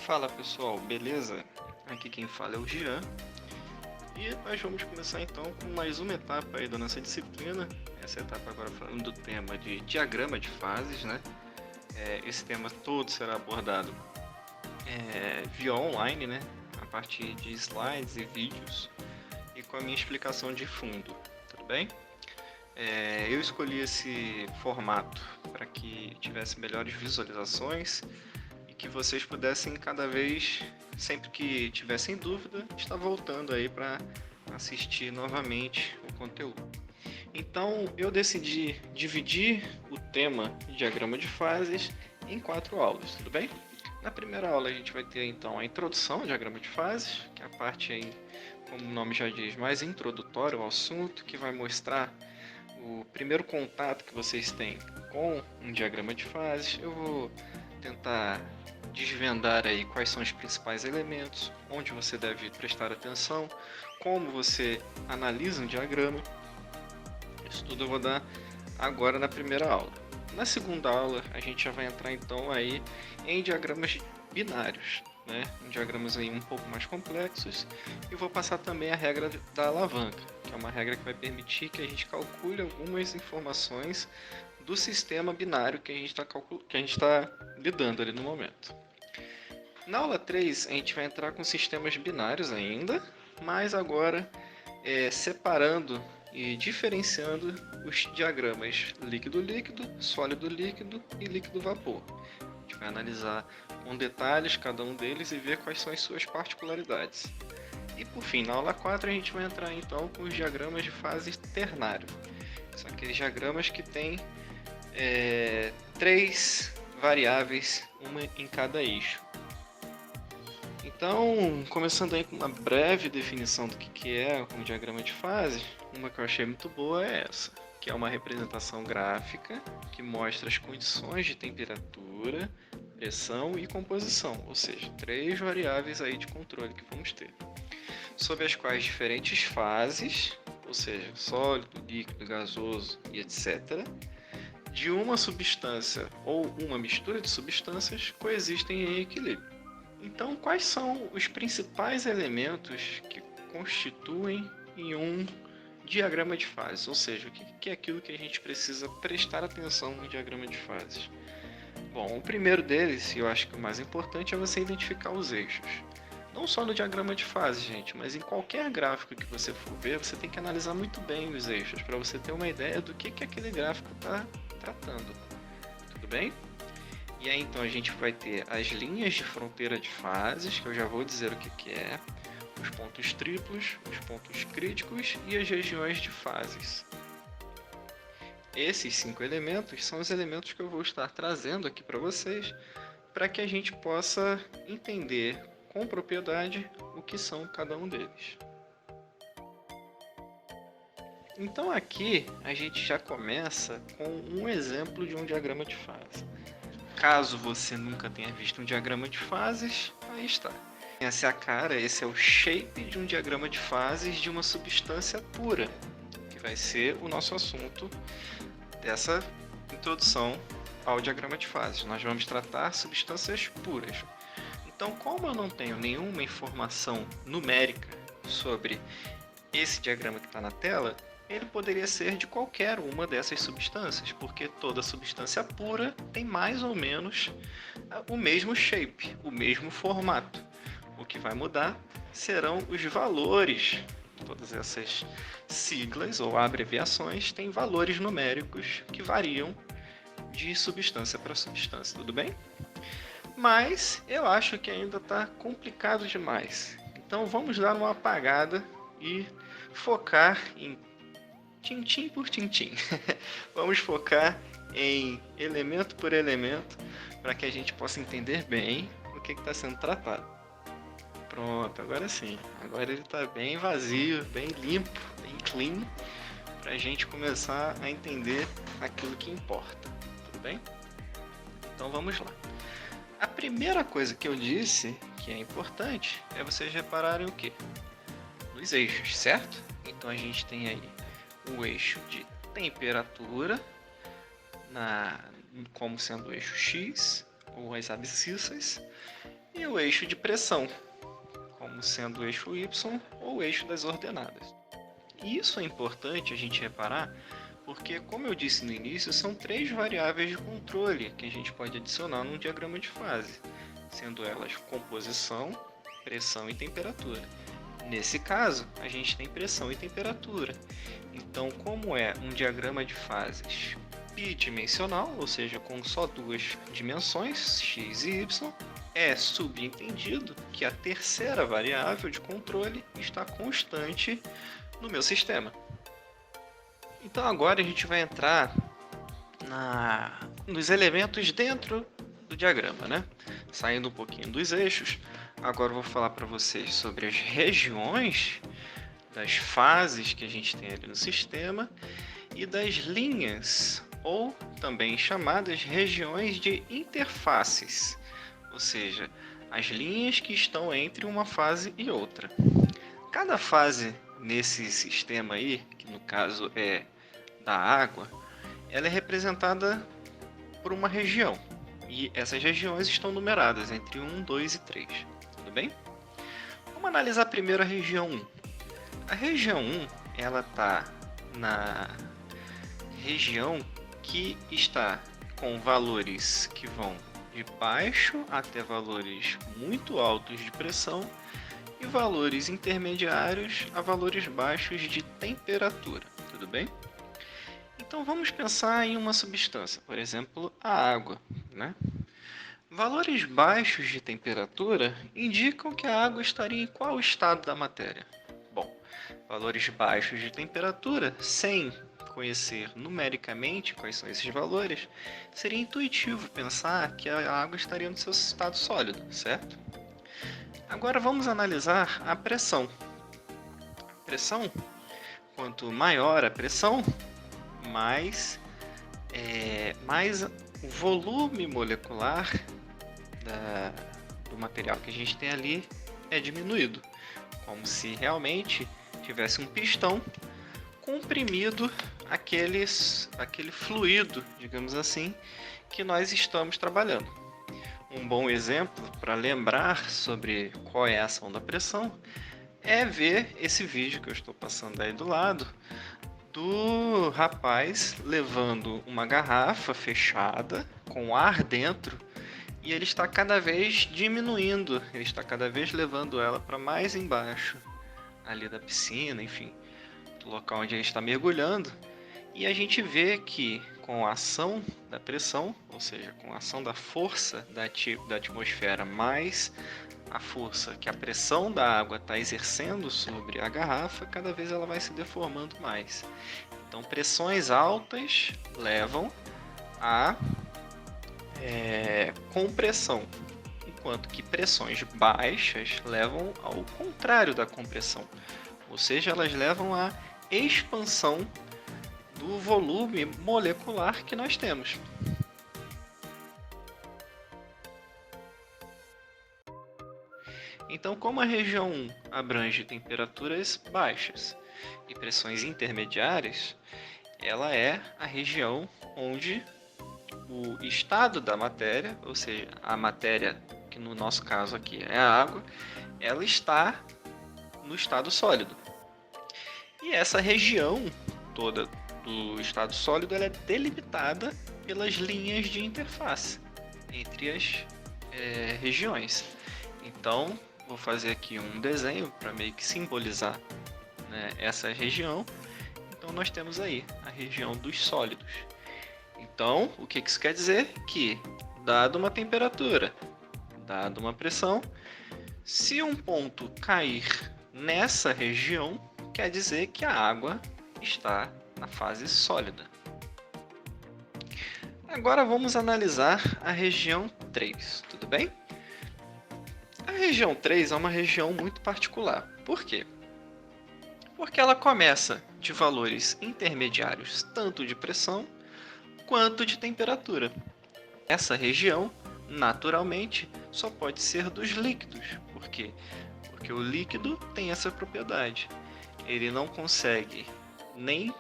Fala pessoal, beleza? Aqui quem fala é o Jean e nós vamos começar então com mais uma etapa aí da nossa disciplina. Essa etapa agora falando do tema de diagrama de fases, né? Esse tema todo será abordado via online, né? A partir de slides e vídeos e com a minha explicação de fundo, tudo bem? Eu escolhi esse formato para que tivesse melhores visualizações e que vocês pudessem cada vez, sempre que tivessem dúvida, estar voltando aí para assistir novamente o conteúdo. Então eu decidi dividir o tema diagrama de fases em 4 aulas, tudo bem? Na primeira aula a gente vai ter então a introdução ao diagrama de fases, que é a parte aí, como o nome já diz, mais introdutória ao assunto, que vai mostrar o primeiro contato que vocês têm com um diagrama de fases. Eu vou tentar desvendar aí quais são os principais elementos, onde você deve prestar atenção, como você analisa um diagrama. Isso tudo eu vou dar agora na primeira aula. Na segunda aula a gente já vai entrar então aí em diagramas binários, né? Diagramas aí um pouco mais complexos, e vou passar também a regra da alavanca, que é uma regra que vai permitir que a gente calcule algumas informações do sistema binário que a gente está lidando ali no momento. Na aula 3 a gente vai entrar com sistemas binários ainda, mas agora separando e diferenciando os diagramas líquido-líquido, sólido-líquido e líquido-vapor. A gente vai analisar com detalhes cada um deles e ver quais são as suas particularidades. E por fim, na aula 4 a gente vai entrar então com os diagramas de fase ternário. São aqueles diagramas que têm 3 variáveis, uma em cada eixo. Então, começando aí com uma breve definição do que é um diagrama de fase, uma que eu achei muito boa é essa, que é uma representação gráfica que mostra as condições de temperatura, pressão e composição, ou seja, 3 variáveis aí de controle que vamos ter, sob as quais diferentes fases, ou seja, sólido, líquido, gasoso e etc., de uma substância ou uma mistura de substâncias coexistem em equilíbrio. Então, quais são os principais elementos que constituem em um diagrama de fases? Ou seja, o que é aquilo que a gente precisa prestar atenção no diagrama de fases? Bom, o primeiro deles, e eu acho que o mais importante, é você identificar os eixos. Não só no diagrama de fases, gente, mas em qualquer gráfico que você for ver, você tem que analisar muito bem os eixos, para você ter uma ideia do que aquele gráfico está tratando. Tudo bem? E aí então a gente vai ter as linhas de fronteira de fases, que eu já vou dizer o que é, os pontos triplos, os pontos críticos e as regiões de fases. Esses 5 elementos são os elementos que eu vou estar trazendo aqui para vocês, para que a gente possa entender com propriedade o que são cada um deles. Então aqui a gente já começa com um exemplo de um diagrama de fase. Caso você nunca tenha visto um diagrama de fases, aí está. Essa é a cara, esse é o shape de um diagrama de fases de uma substância pura, que vai ser o nosso assunto dessa introdução ao diagrama de fases. Nós vamos tratar substâncias puras. Então, como eu não tenho nenhuma informação numérica sobre esse diagrama que está na tela, ele poderia ser de qualquer uma dessas substâncias, porque toda substância pura tem mais ou menos o mesmo shape, o mesmo formato. O que vai mudar serão os valores. Todas essas siglas ou abreviações têm valores numéricos que variam de substância para substância, tudo bem? Mas eu acho que ainda está complicado demais. Então vamos dar uma apagada e focar em tintim por tintim. Vamos focar em elemento por elemento para que a gente possa entender bem o que está sendo tratado. Pronto, agora sim. Agora ele está bem vazio, bem limpo, bem clean, para a gente começar a entender aquilo que importa. Tudo bem? Então vamos lá. A primeira coisa que eu disse que é importante é vocês repararem o quê? Nos eixos, certo? Então a gente tem aí o eixo de temperatura como sendo o eixo X, ou as abscissas, e o eixo de pressão, como sendo o eixo Y ou o eixo das ordenadas. E isso é importante a gente reparar, porque, como eu disse no início, são 3 variáveis de controle que a gente pode adicionar num diagrama de fase, sendo elas composição, pressão e temperatura. Nesse caso, a gente tem pressão e temperatura. Então, como é um diagrama de fases bidimensional, ou seja, com só 2 dimensões, x e y, é subentendido que a terceira variável de controle está constante no meu sistema. Então agora a gente vai entrar nos elementos dentro do diagrama, né? Saindo um pouquinho dos eixos, agora eu vou falar para vocês sobre as regiões das fases que a gente tem ali no sistema e das linhas, ou também chamadas regiões de interfaces, ou seja, as linhas que estão entre uma fase e outra. Cada fase nesse sistema aí, que no caso é da água, ela é representada por uma região. E essas regiões estão numeradas entre 1, 2 e 3. Tudo bem? Vamos analisar primeiro a região 1. A região 1, ela está na região que está com valores que vão de baixo até valores muito altos de pressão e valores intermediários a valores baixos de temperatura. Tudo bem? Então vamos pensar em uma substância, por exemplo, a água, né? Valores baixos de temperatura indicam que a água estaria em qual estado da matéria? Bom, valores baixos de temperatura, sem conhecer numericamente quais são esses valores, seria intuitivo pensar que a água estaria no seu estado sólido, certo? Agora vamos analisar a pressão. A pressão, quanto maior a pressão, mais o volume molecular do material que a gente tem ali é diminuído, como se realmente tivesse um pistão comprimido aquele fluido, digamos assim, que nós estamos trabalhando. Um bom exemplo para lembrar sobre qual é a ação da pressão é ver esse vídeo que eu estou passando aí do lado, do rapaz levando uma garrafa fechada com ar dentro e ele está cada vez diminuindo, ele está cada vez levando ela para mais embaixo ali da piscina, enfim, do local onde ele está mergulhando, e a gente vê que com a ação da pressão, ou seja, com a ação da força da atmosfera mais a força que a pressão da água está exercendo sobre a garrafa, cada vez ela vai se deformando mais. Então, pressões altas levam a compressão, enquanto que pressões baixas levam ao contrário da compressão, ou seja, elas levam à expansão do volume molecular que nós temos. Então, como a região 1 abrange temperaturas baixas e pressões intermediárias, ela é a região onde o estado da matéria, ou seja, a matéria, que no nosso caso aqui é a água, ela está no estado sólido. E essa região toda do estado sólido ela é delimitada pelas linhas de interface entre as regiões. Então, vou fazer aqui um desenho para meio que simbolizar, né, essa região. Então nós temos aí a região dos sólidos. Então, o que isso quer dizer? Que, dado uma temperatura, dado uma pressão, se um ponto cair nessa região, quer dizer que a água está na fase sólida. Agora vamos analisar a região 3, tudo bem? A região 3 é uma região muito particular. Por quê? Porque ela começa de valores intermediários tanto de pressão quanto de temperatura. Essa região, naturalmente, só pode ser dos líquidos. Por quê? Porque o líquido tem essa propriedade. Ele não consegue nem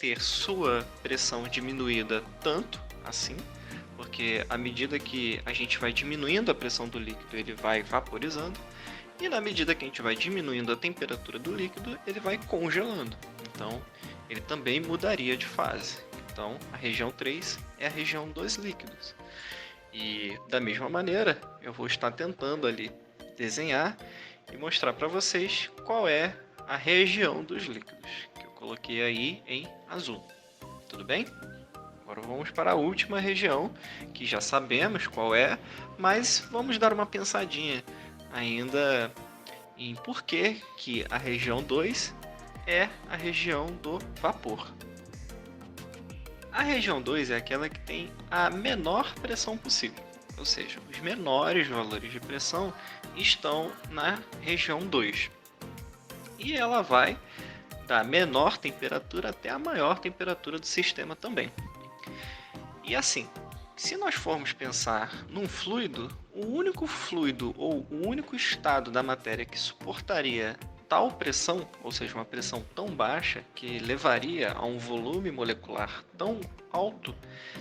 ter sua pressão diminuída tanto assim, porque à medida que a gente vai diminuindo a pressão do líquido, ele vai vaporizando, e na medida que a gente vai diminuindo a temperatura do líquido, ele vai congelando. Então, ele também mudaria de fase. Então, a região 3 é a região dos líquidos. E da mesma maneira, eu vou estar tentando ali desenhar e mostrar para vocês qual é a região dos líquidos, que eu coloquei aí em azul. Tudo bem? Agora vamos para a última região, que já sabemos qual é, mas vamos dar uma pensadinha ainda em por que a região 2 é a região do vapor. A região 2 é aquela que tem a menor pressão possível, ou seja, os menores valores de pressão estão na região 2. E ela vai da menor temperatura até a maior temperatura do sistema também. E assim, se nós formos pensar num fluido, o único fluido ou o único estado da matéria que suportaria tal pressão, ou seja, uma pressão tão baixa que levaria a um volume molecular tão alto,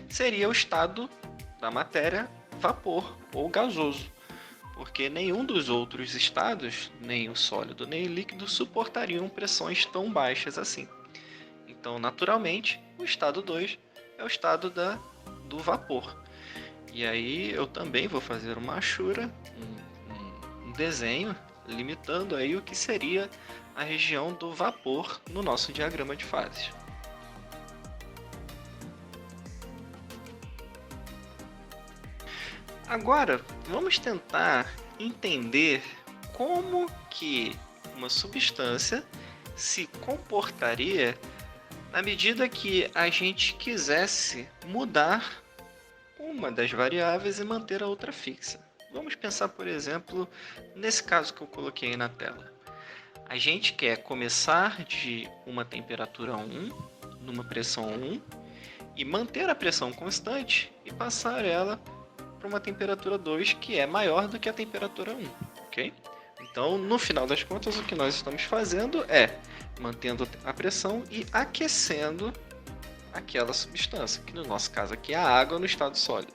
seria o estado da matéria vapor ou gasoso, porque nenhum dos outros estados, nem o sólido nem o líquido, suportariam pressões tão baixas assim. Então, naturalmente, o estado 2 é o estado do vapor. E aí eu também vou fazer uma achura, um desenho, limitando aí o que seria a região do vapor no nosso diagrama de fases. Agora, vamos tentar entender como que uma substância se comportaria na medida que a gente quisesse mudar uma das variáveis e manter a outra fixa. Vamos pensar, por exemplo, nesse caso que eu coloquei aí na tela. A gente quer começar de uma temperatura 1, numa pressão 1, e manter a pressão constante e passar ela para uma temperatura 2 que é maior do que a temperatura 1, ok? Então, no final das contas, o que nós estamos fazendo é mantendo a pressão e aquecendo aquela substância, que no nosso caso aqui é a água no estado sólido.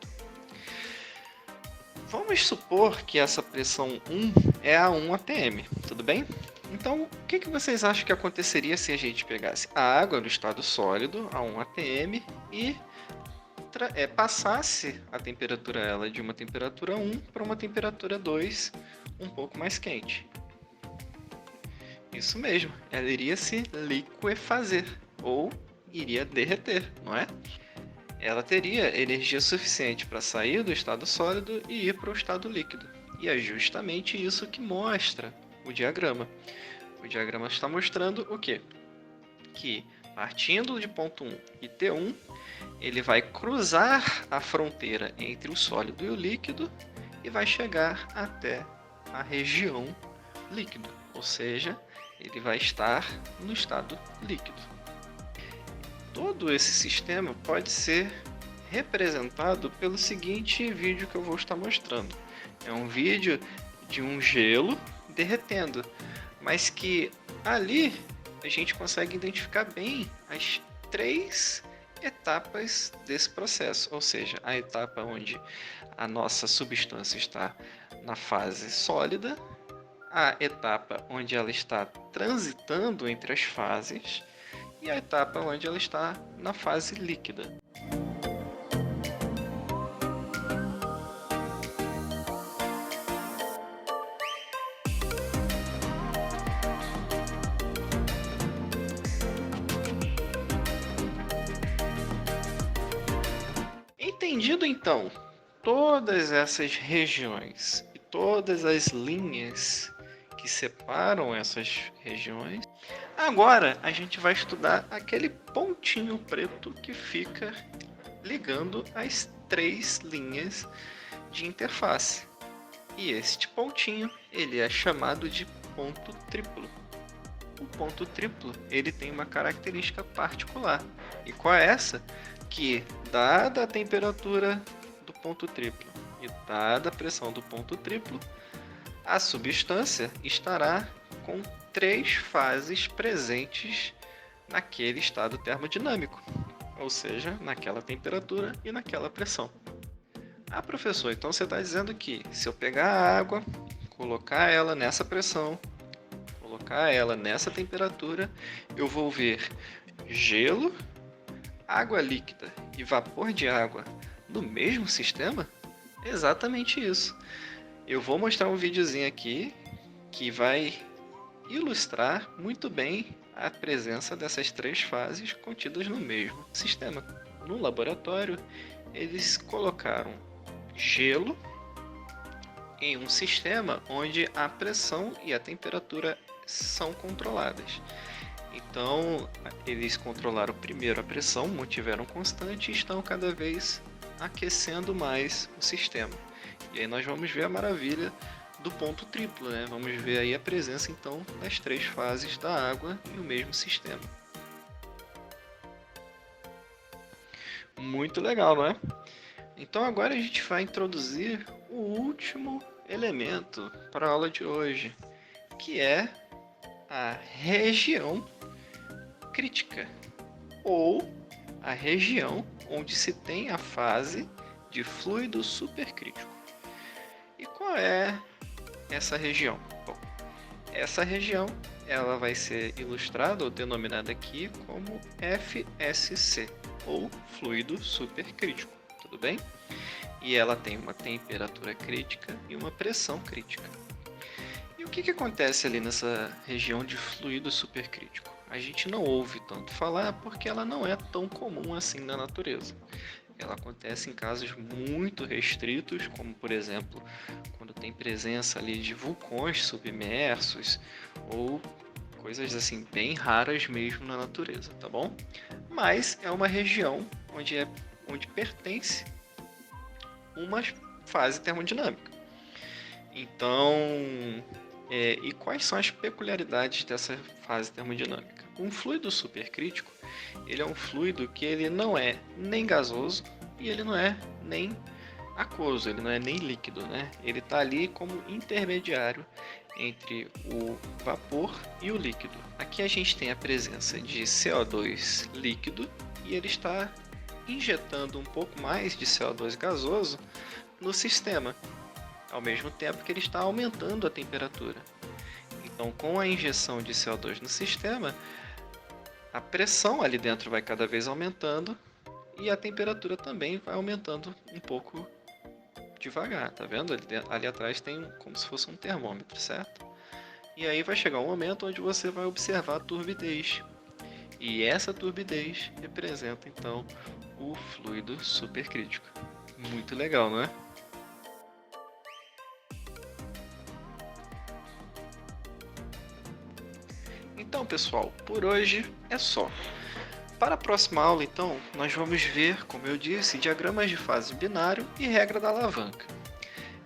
Vamos supor que essa pressão 1 é a 1 atm, tudo bem? Então, o que vocês acham que aconteceria se a gente pegasse a água no estado sólido, a 1 atm, e passasse a temperatura ela de uma temperatura 1 para uma temperatura 2, um pouco mais quente? Isso mesmo, ela iria se liquefazer, ou iria derreter, não é? Ela teria energia suficiente para sair do estado sólido e ir para o estado líquido. E é justamente isso que mostra o diagrama. O diagrama está mostrando o quê? Que partindo de ponto 1 e T1, ele vai cruzar a fronteira entre o sólido e o líquido e vai chegar até a região líquido, ou seja, ele vai estar no estado líquido. Todo esse sistema pode ser representado pelo seguinte vídeo que eu vou estar mostrando. É um vídeo de um gelo derretendo, mas que ali a gente consegue identificar bem as 3 etapas desse processo, ou seja, a etapa onde a nossa substância está na fase sólida, a etapa onde ela está transitando entre as fases e a etapa onde ela está na fase líquida. Entendido então todas essas regiões e todas as linhas que separam essas regiões, agora a gente vai estudar aquele pontinho preto que fica ligando as 3 linhas de interface. E este pontinho, ele é chamado de ponto triplo. O ponto triplo, ele tem uma característica particular. E qual é essa? Que, dada a temperatura do ponto triplo e dada a pressão do ponto triplo, a substância estará com 3 fases presentes naquele estado termodinâmico, ou seja, naquela temperatura e naquela pressão. Ah, professor, então você está dizendo que se eu pegar a água, colocar ela nessa pressão, colocar ela nessa temperatura, eu vou ver gelo, água líquida e vapor de água no mesmo sistema? Exatamente isso. Eu vou mostrar um videozinho aqui que vai ilustrar muito bem a presença dessas três fases contidas no mesmo sistema. No laboratório, eles colocaram gelo em um sistema onde a pressão e a temperatura são controladas. Então, eles controlaram primeiro a pressão, mantiveram constante e estão cada vez aquecendo mais o sistema. E aí nós vamos ver a maravilha do ponto triplo, né? Vamos ver aí a presença então das três fases da água em o mesmo sistema. Muito legal, não é? Então agora a gente vai introduzir o último elemento para a aula de hoje, que é a região crítica, ou a região onde se tem a fase de fluido supercrítico. E qual é essa região? Bom, essa região ela vai ser ilustrada ou denominada aqui como FSC, ou fluido supercrítico, tudo bem? E ela tem uma temperatura crítica e uma pressão crítica. E o que acontece ali nessa região de fluido supercrítico? A gente não ouve tanto falar porque ela não é tão comum assim na natureza. Ela acontece em casos muito restritos, como por exemplo, quando tem presença ali de vulcões submersos ou coisas assim bem raras mesmo na natureza, tá bom? Mas é uma região onde pertence uma fase termodinâmica. Então, e quais são as peculiaridades dessa fase termodinâmica? Um fluido supercrítico, ele é um fluido que ele não é nem gasoso e ele não é nem aquoso, ele não é nem líquido, né? Ele está ali como intermediário entre o vapor e o líquido. Aqui a gente tem a presença de CO2 líquido e ele está injetando um pouco mais de CO2 gasoso no sistema, ao mesmo tempo que ele está aumentando a temperatura. Então, com a injeção de CO2 no sistema, a pressão ali dentro vai cada vez aumentando e a temperatura também vai aumentando um pouco devagar, tá vendo? Ali atrás tem como se fosse um termômetro, certo? E aí vai chegar um momento onde você vai observar a turbidez. E essa turbidez representa então o fluido supercrítico. Muito legal, não é? Então, pessoal, por hoje é só. Para a próxima aula, então, nós vamos ver, como eu disse, diagramas de fase binário e regra da alavanca.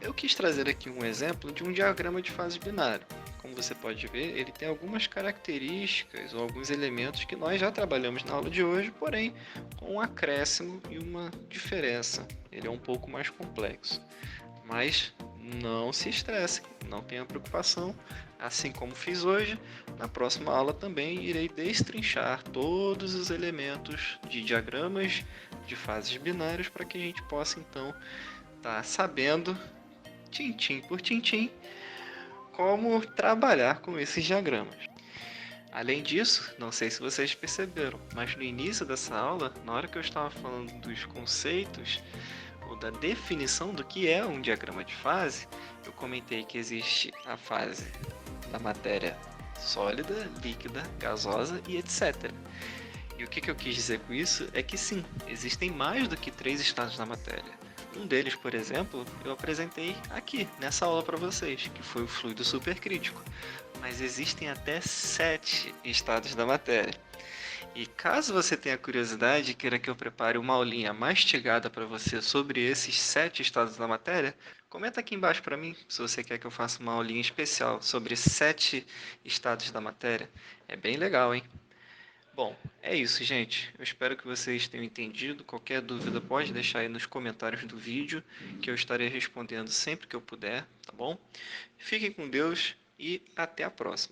Eu quis trazer aqui um exemplo de um diagrama de fase binário. Como você pode ver, ele tem algumas características ou alguns elementos que nós já trabalhamos na aula de hoje, porém com um acréscimo e uma diferença. Ele é um pouco mais complexo. Mas não se estresse, não tenha preocupação. Assim como fiz hoje, na próxima aula também irei destrinchar todos os elementos de diagramas de fases binárias para que a gente possa então estar sabendo, tintim por tintim, como trabalhar com esses diagramas. Além disso, não sei se vocês perceberam, mas no início dessa aula, na hora que eu estava falando dos conceitos ou da definição do que é um diagrama de fase, eu comentei que existe a fase da matéria sólida, líquida, gasosa e etc. E o que eu quis dizer com isso é que sim, existem mais do que 3 estados da matéria. Um deles, por exemplo, eu apresentei aqui nessa aula para vocês, que foi o fluido supercrítico. Mas existem até 7 estados da matéria. E caso você tenha curiosidade e queira que eu prepare uma aulinha mastigada para você sobre esses 7 estados da matéria, comenta aqui embaixo para mim se você quer que eu faça uma aulinha especial sobre 7 estados da matéria. É bem legal, hein? Bom, é isso, gente. Eu espero que vocês tenham entendido. Qualquer dúvida pode deixar aí nos comentários do vídeo, que eu estarei respondendo sempre que eu puder, tá bom? Fiquem com Deus e até a próxima.